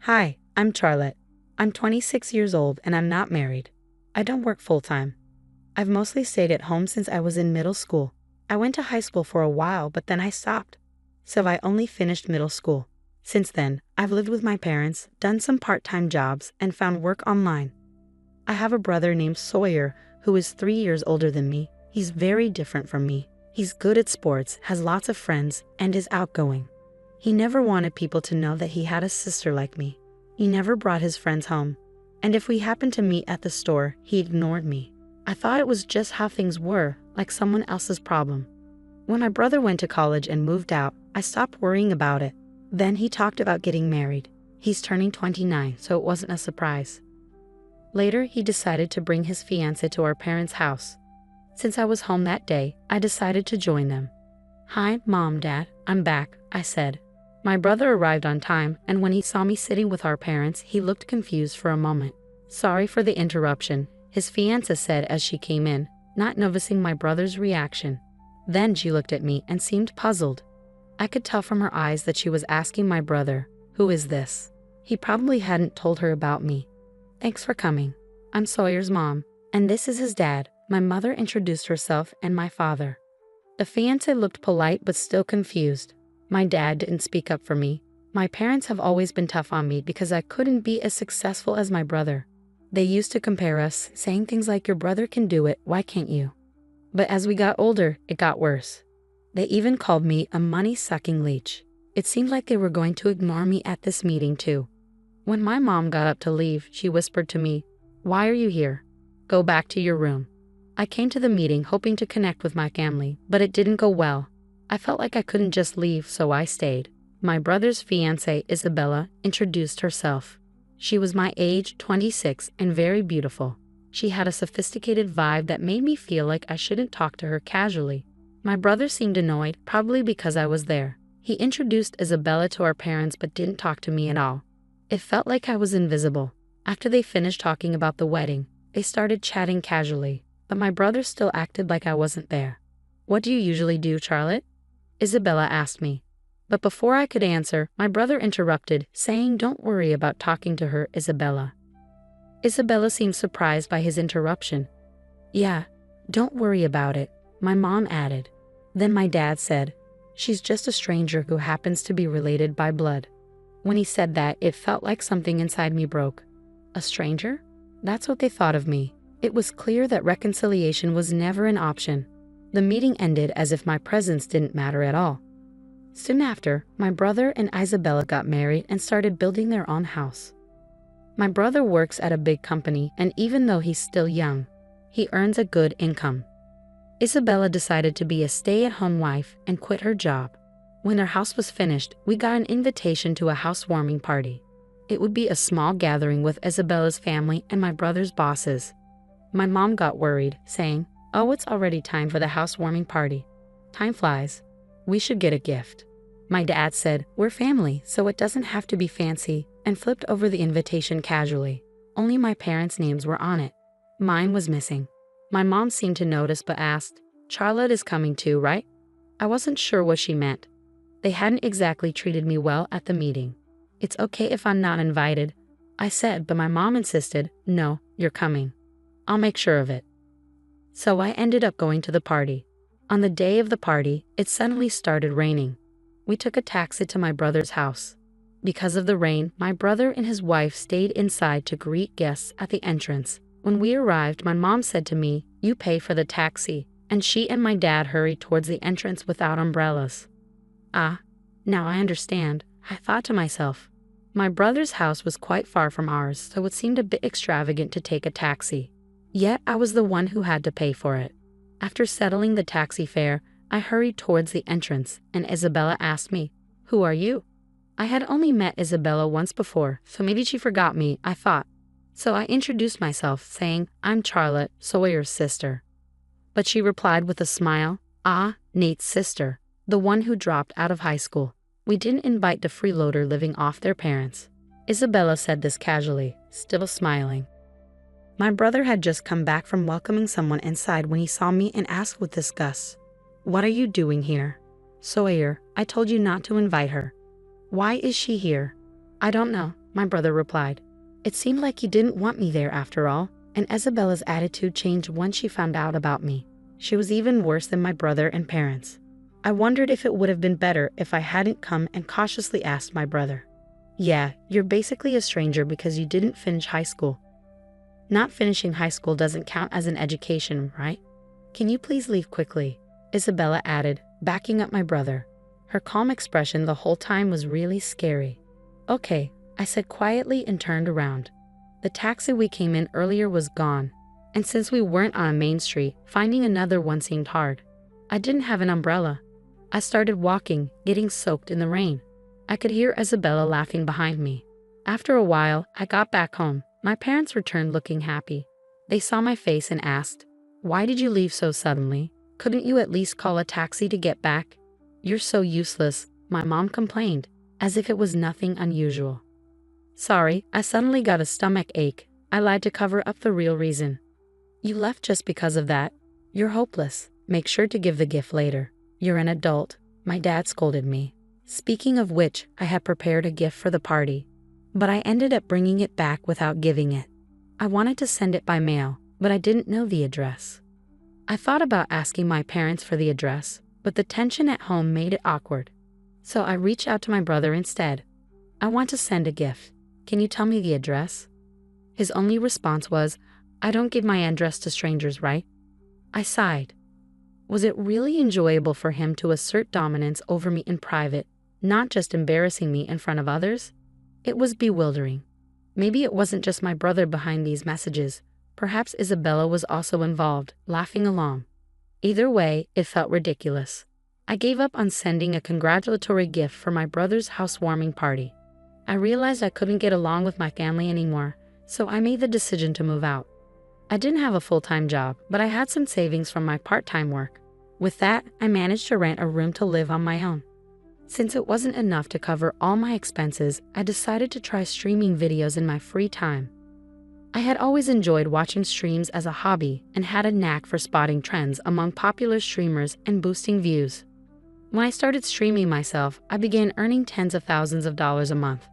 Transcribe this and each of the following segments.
Hi, I'm Charlotte. I'm 26 years old and I'm not married. I don't work full-time. I've mostly stayed at home since I was in middle school. I went to high school for a while, but then I stopped. So I only finished middle school. Since then, I've lived with my parents, done some part-time jobs, and found work online. I have a brother named Sawyer who is 3 years older than me. He's very different from me. He's good at sports, has lots of friends, and is outgoing. He never wanted people to know that he had a sister like me. He never brought his friends home. And if we happened to meet at the store, he ignored me. I thought it was just how things were, like someone else's problem. When my brother went to college and moved out, I stopped worrying about it. Then he talked about getting married. He's turning 29, so it wasn't a surprise. Later, he decided to bring his fiancée to our parents' house. Since I was home that day, I decided to join them. "Hi, Mom, Dad, I'm back," I said. My brother arrived on time, and when he saw me sitting with our parents, he looked confused for a moment. "Sorry for the interruption," his fiancée said as she came in, not noticing my brother's reaction. Then she looked at me and seemed puzzled. I could tell from her eyes that she was asking my brother, "Who is this?" He probably hadn't told her about me. "Thanks for coming. I'm Sawyer's mom, and this is his dad." My mother introduced herself and my father. The fiancé looked polite but still confused. My dad didn't speak up for me. My parents have always been tough on me because I couldn't be as successful as my brother. They used to compare us, saying things like, "Your brother can do it, why can't you?" But as we got older, it got worse. They even called me a money-sucking leech. It seemed like they were going to ignore me at this meeting too. When my mom got up to leave, she whispered to me, "Why are you here? Go back to your room." I came to the meeting hoping to connect with my family, but it didn't go well. I felt like I couldn't just leave, so I stayed. My brother's fiancée, Isabella, introduced herself. She was my age, 26, and very beautiful. She had a sophisticated vibe that made me feel like I shouldn't talk to her casually. My brother seemed annoyed, probably because I was there. He introduced Isabella to our parents but didn't talk to me at all. It felt like I was invisible. After they finished talking about the wedding, they started chatting casually, but my brother still acted like I wasn't there. "What do you usually do, Charlotte?" Isabella asked me. But before I could answer, my brother interrupted, saying, "Don't worry about talking to her, Isabella." Isabella seemed surprised by his interruption. "Yeah, don't worry about it," my mom added. Then my dad said, "She's just a stranger who happens to be related by blood." When he said that, it felt like something inside me broke. A stranger? That's what they thought of me. It was clear that reconciliation was never an option. The meeting ended as if my presence didn't matter at all. Soon after, my brother and Isabella got married and started building their own house. My brother works at a big company, and even though he's still young, he earns a good income. Isabella decided to be a stay-at-home wife and quit her job. When our house was finished, we got an invitation to a housewarming party. It would be a small gathering with Isabella's family and my brother's bosses. My mom got worried, saying, "Oh, it's already time for the housewarming party. Time flies. We should get a gift." My dad said, "We're family, so it doesn't have to be fancy," and flipped over the invitation casually. Only my parents' names were on it. Mine was missing. My mom seemed to notice but asked, "Charlotte is coming too, right?" I wasn't sure what she meant. They hadn't exactly treated me well at the meeting. "It's okay if I'm not invited," I said, but my mom insisted, "No, you're coming. I'll make sure of it." So I ended up going to the party. On the day of the party, it suddenly started raining. We took a taxi to my brother's house. Because of the rain, my brother and his wife stayed inside to greet guests at the entrance. When we arrived, my mom said to me, "You pay for the taxi," and she and my dad hurried towards the entrance without umbrellas. "Ah, now I understand," I thought to myself. My brother's house was quite far from ours, so it seemed a bit extravagant to take a taxi. Yet I was the one who had to pay for it. After settling the taxi fare, I hurried towards the entrance, and Isabella asked me, "Who are you?" I had only met Isabella once before, so maybe she forgot me, I thought. So I introduced myself, saying, "I'm Charlotte, Sawyer's sister." But she replied with a smile, "Ah, Nate's sister, the one who dropped out of high school. We didn't invite the freeloader living off their parents." Isabella said this casually, still smiling. My brother had just come back from welcoming someone inside when he saw me and asked with disgust, "What are you doing here?" "Sawyer, I told you not to invite her." "Why is she here?" "I don't know. my brother replied. It seemed like you didn't want me there after all, and Isabella's attitude changed once she found out about me. She was even worse than my brother and parents. I wondered if it would have been better if I hadn't come and cautiously asked my brother. Yeah, you're basically a stranger because you didn't finish high school. Not finishing high school doesn't count as an education, right? Can you please leave quickly? Isabella added, backing up my brother. Her calm expression the whole time was really scary. Okay, I said quietly and turned around. The taxi we came in earlier was gone, and since we weren't on a main street, finding another one seemed hard. I didn't have an umbrella. I started walking, getting soaked in the rain. I could hear Isabella laughing behind me. After a while, I got back home. My parents returned looking happy. They saw my face and asked, "Why did you leave so suddenly? Couldn't you at least call a taxi to get back?" "You're so useless," my mom complained, as if it was nothing unusual. "Sorry, I suddenly got a stomach ache." I lied to cover up the real reason. "You left just because of that. You're hopeless. Make sure to give the gift later. You're an adult," my dad scolded me. Speaking of which, I had prepared a gift for the party, but I ended up bringing it back without giving it. I wanted to send it by mail, but I didn't know the address. I thought about asking my parents for the address, but the tension at home made it awkward. So I reached out to my brother instead. "I want to send a gift. Can you tell me the address?" His only response was, "I don't give my address to strangers, right?" I sighed. Was it really enjoyable for him to assert dominance over me in private, not just embarrassing me in front of others? It was bewildering. Maybe it wasn't just my brother behind these messages. Perhaps Isabella was also involved, laughing along. Either way, it felt ridiculous. I gave up on sending a congratulatory gift for my brother's housewarming party. I realized I couldn't get along with my family anymore, so I made the decision to move out. I didn't have a full-time job, but I had some savings from my part-time work. With that, I managed to rent a room to live on my own. Since it wasn't enough to cover all my expenses, I decided to try streaming videos in my free time. I had always enjoyed watching streams as a hobby and had a knack for spotting trends among popular streamers and boosting views. When I started streaming myself, I began earning tens of thousands of dollars a month.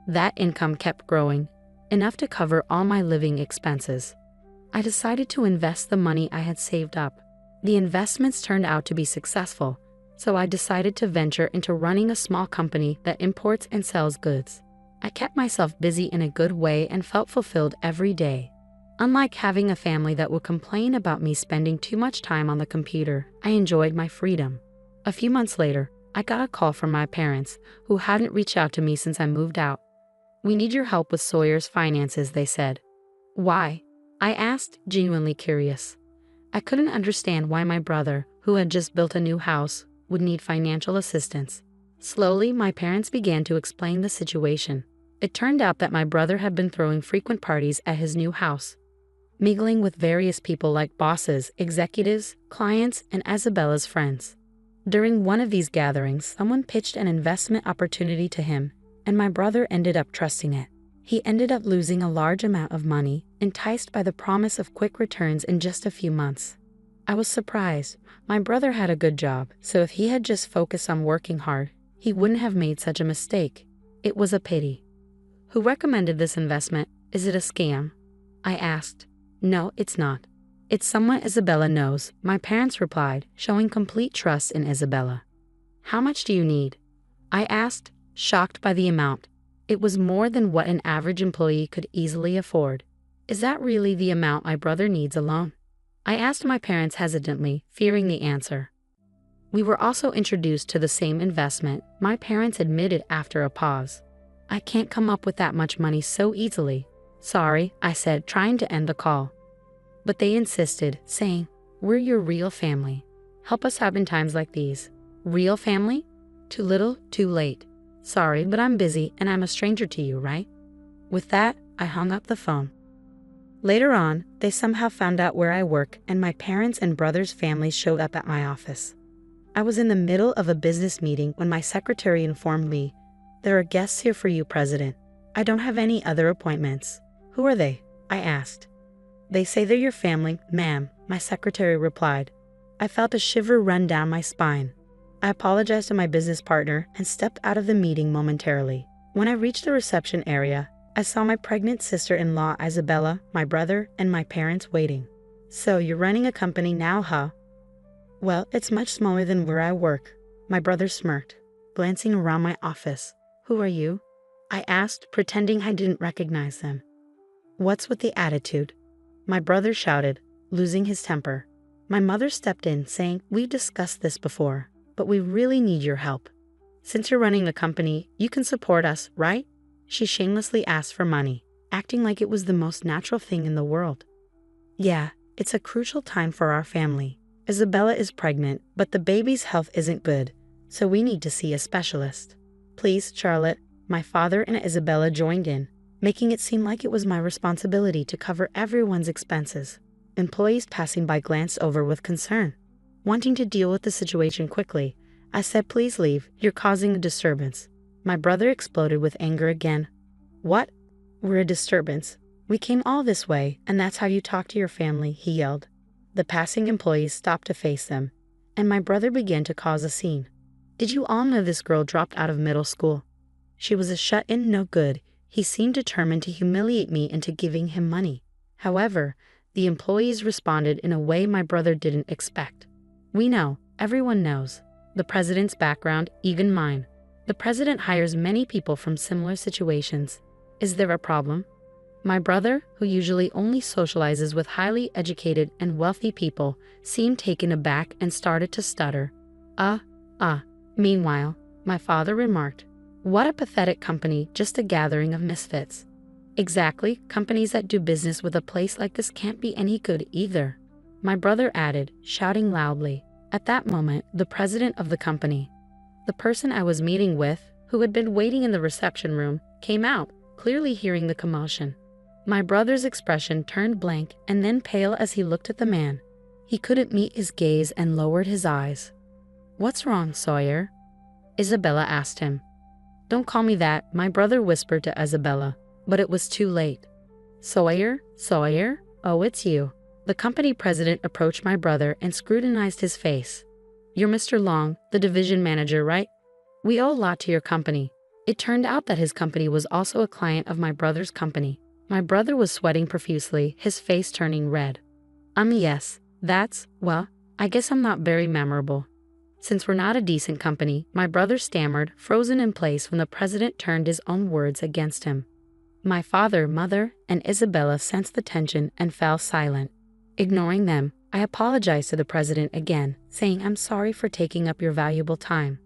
That income kept growing, enough to cover all my living expenses. I decided to invest the money I had saved up. The investments turned out to be successful, so I decided to venture into running a small company that imports and sells goods. I kept myself busy in a good way and felt fulfilled every day. Unlike having a family that would complain about me spending too much time on the computer, I enjoyed my freedom. A few months later, I got a call from my parents, who hadn't reached out to me since I moved out. "We need your help with Sawyer's finances," they said. "Why?" I asked, genuinely curious. I couldn't understand why my brother, who had just built a new house, would need financial assistance. Slowly, my parents began to explain the situation. It turned out that my brother had been throwing frequent parties at his new house, mingling with various people like bosses, executives, clients, and Isabella's friends. During one of these gatherings, someone pitched an investment opportunity to him, and my brother ended up trusting it. He ended up losing a large amount of money, enticed by the promise of quick returns in just a few months. I was surprised. My brother had a good job, so if he had just focused on working hard, he wouldn't have made such a mistake. It was a pity. "Who recommended this investment? Is it a scam?" I asked. "No, it's not. It's someone Isabella knows," my parents replied, showing complete trust in Isabella. "How much do you need?" I asked, shocked by the amount. It was more than what an average employee could easily afford. "Is that really the amount my brother needs alone?" I asked my parents hesitantly, fearing the answer. We were also introduced to the same investment, my parents admitted after a pause. "I can't come up with that much money so easily." "Sorry," I said, trying to end the call. But they insisted, saying, "We're your real family. Help us out in times like these." "Real family? Too little, too late. Sorry, but I'm busy and I'm a stranger to you, right?" With that, I hung up the phone. Later on, they somehow found out where I work, and my parents' and brother's families showed up at my office. I was in the middle of a business meeting when my secretary informed me, "There are guests here for you, President. I don't have any other appointments." "Who are they?" I asked. "They say they're your family, ma'am," my secretary replied. I felt a shiver run down my spine. I apologized to my business partner and stepped out of the meeting momentarily. When I reached the reception area, I saw my pregnant sister-in-law Isabella, my brother, and my parents waiting. "So you're running a company now, huh?" "Well, it's much smaller than where I work," my brother smirked, glancing around my office. "Who are you?" I asked, pretending I didn't recognize them. "What's with the attitude?" my brother shouted, losing his temper. My mother stepped in, saying, "We've discussed this before, but we really need your help. Since you're running a company, you can support us, right?" She shamelessly asked for money, acting like it was the most natural thing in the world. "Yeah, it's a crucial time for our family. Isabella is pregnant, but the baby's health isn't good, so we need to see a specialist. Please, Charlotte." My father and Isabella joined in, making it seem like it was my responsibility to cover everyone's expenses. Employees passing by glanced over with concern. Wanting to deal with the situation quickly, I said, "Please leave, you're causing a disturbance." My brother exploded with anger again. "What? We're a disturbance? We came all this way, and that's how you talk to your family," he yelled. The passing employees stopped to face them, and my brother began to cause a scene. "Did you all know this girl dropped out of middle school? She was a shut-in no good." He seemed determined to humiliate me into giving him money. However, the employees responded in a way my brother didn't expect. "We know, everyone knows. The president's background, even mine. The president hires many people from similar situations. Is there a problem?" My brother, who usually only socializes with highly educated and wealthy people, seemed taken aback and started to stutter. Meanwhile, my father remarked, "What a pathetic company, just a gathering of misfits." "Exactly, companies that do business with a place like this can't be any good either," my brother added, shouting loudly. At that moment, the president of the company, the person I was meeting with, who had been waiting in the reception room, came out, clearly hearing the commotion. My brother's expression turned blank and then pale as he looked at the man. He couldn't meet his gaze and lowered his eyes. "What's wrong, Sawyer?" Isabella asked him. "Don't call me that," my brother whispered to Isabella, but it was too late. Sawyer? Oh, it's you." The company president approached my brother and scrutinized his face. "You're Mr. Long, the division manager, right? We owe a lot to your company." It turned out that his company was also a client of my brother's company. My brother was sweating profusely, his face turning red. Yes, well, I guess I'm not very memorable." "Since we're not a decent company," my brother stammered, frozen in place when the president turned his own words against him. My father, mother, and Isabella sensed the tension and fell silent. Ignoring them, I apologized to the president again, saying, "I'm sorry for taking up your valuable time.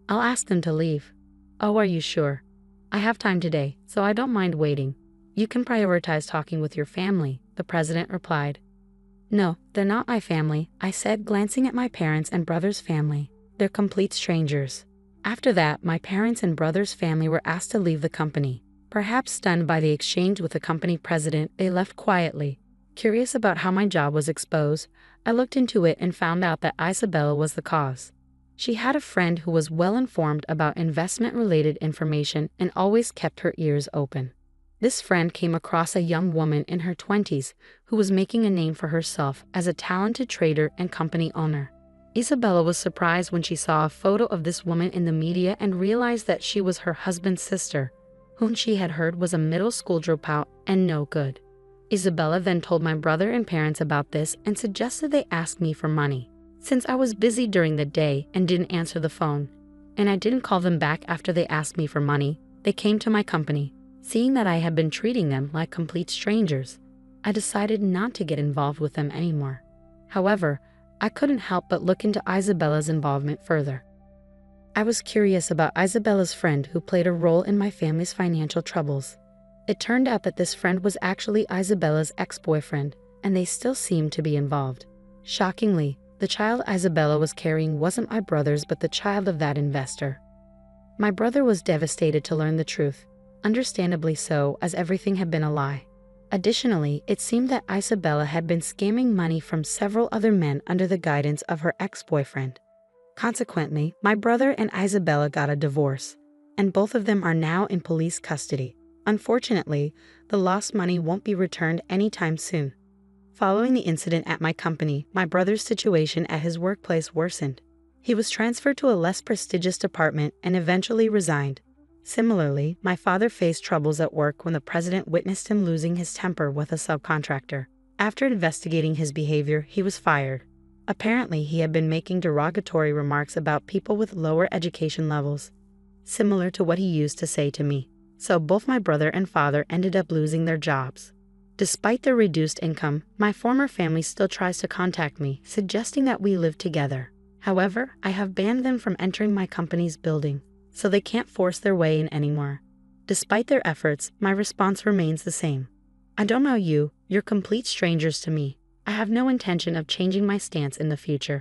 I'll ask them to leave." "Oh, are you sure?" "I have time today, so I don't mind waiting. You can prioritize talking with your family," the president replied. "No, they're not my family," I said, glancing at my parents and brother's family. "They're complete strangers." After that, my parents and brother's family were asked to leave the company. Perhaps stunned by the exchange with the company president, they left quietly. Curious about how my job was exposed, I looked into it and found out that Isabella was the cause. She had a friend who was well informed about investment-related information and always kept her ears open. This friend came across a young woman in her 20s who was making a name for herself as a talented trader and company owner. Isabella was surprised when she saw a photo of this woman in the media and realized that she was her husband's sister, whom she had heard was a middle school dropout and no good. Isabella then told my brother and parents about this and suggested they ask me for money. Since I was busy during the day and didn't answer the phone, and I didn't call them back after they asked me for money, they came to my company. Seeing that I had been treating them like complete strangers, I decided not to get involved with them anymore. However, I couldn't help but look into Isabella's involvement further. I was curious about Isabella's friend who played a role in my family's financial troubles. It turned out that this friend was actually Isabella's ex-boyfriend, and they still seemed to be involved. Shockingly, the child Isabella was carrying wasn't my brother's but the child of that investor. My brother was devastated to learn the truth, understandably so, as everything had been a lie. Additionally, it seemed that Isabella had been scamming money from several other men under the guidance of her ex-boyfriend. Consequently, my brother and Isabella got a divorce, and both of them are now in police custody. Unfortunately, the lost money won't be returned anytime soon. Following the incident at my company, my brother's situation at his workplace worsened. He was transferred to a less prestigious department and eventually resigned. Similarly, my father faced troubles at work when the president witnessed him losing his temper with a subcontractor. After investigating his behavior, he was fired. Apparently, he had been making derogatory remarks about people with lower education levels, similar to what he used to say to me. So both my brother and father ended up losing their jobs. Despite their reduced income, my former family still tries to contact me, suggesting that we live together. However, I have banned them from entering my company's building, so they can't force their way in anymore. Despite their efforts, my response remains the same. I don't know you, you're complete strangers to me. I have no intention of changing my stance in the future.